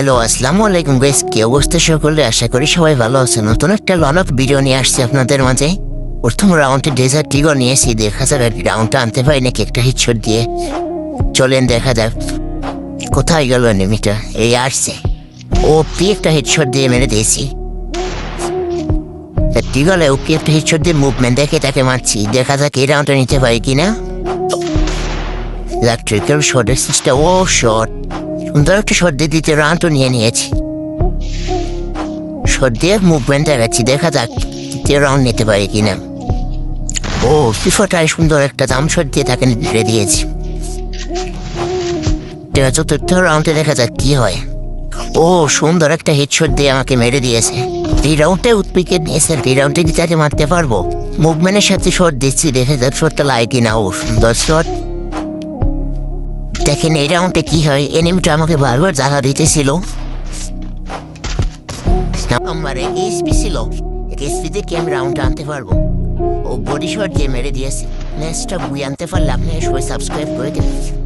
Hello, আসসালামু আলাইকুম guys. কি অবস্থা সকলে? আশা করি সবাই ভালো আছেন। নতুন একটা লনক ভিডিও নিয়ে আসছি আপনাদের মাঝে। প্রথম রাউন্ডে ডেজার্ট টিগর নিয়েছি, দেখা যাক রাউন্ডটা আনতে পারি নাকি একটা হিটশট দিয়ে। চলেন দেখা যাক কোথায় গেল নেমিটা। এই আসছে, ওপি একটা হেডশট দিয়ে মেরে দিয়েছি। টিগলে ওপি একটা হেডশট দিয়ে মুভমেন্ট দেখে তাকে মারছি, দেখা যাক এই রাউন্ডটা নিতে পারি কিনা। ইলেকট্রিক্যাল শটের সিস্টেম, ও শট সুন্দর একটা শট দিয়ে দ্বিতীয় রাউন্ডও নিয়ে নিয়েছি। শট দিয়ে মুভমেন্ট দেখাচ্ছি, দেখা যাক দ্বিতীয় রাউন্ড নিতে পারি কিনা। ও ফিফাটায় সুন্দর একটা দাম শট দিয়ে তাকে মেরে দিয়েছি। চতুর্থ রাউন্ডে দেখা যাক কি হয়। ও সুন্দর একটা হেডশট দিয়ে আমাকে মেরে দিয়েছে। এই রাউন্ডে উইকেট নিয়েছে, এই রাউন্ডে কি তাকে মারতে পারবো? মুভমেন্টের সাথে শট দিচ্ছি, দেখে যাক শটটা লাগে কিনা। ও সুন্দর শট। দেখেন এই রাউন্ডে কি হয়। এনিমিটা আমাকে বারবার জায়গা দিতেছিল। আমার এসপি ছিল, এসপিতে কি আমি রাউন্ডটা আনতে পারবো? ও বডি শট দিয়ে মেরে দিয়েছে। নেক্সটটা বুই আনতে পারলে আপনি সবাই সাবস্ক্রাইব করে দেবেন।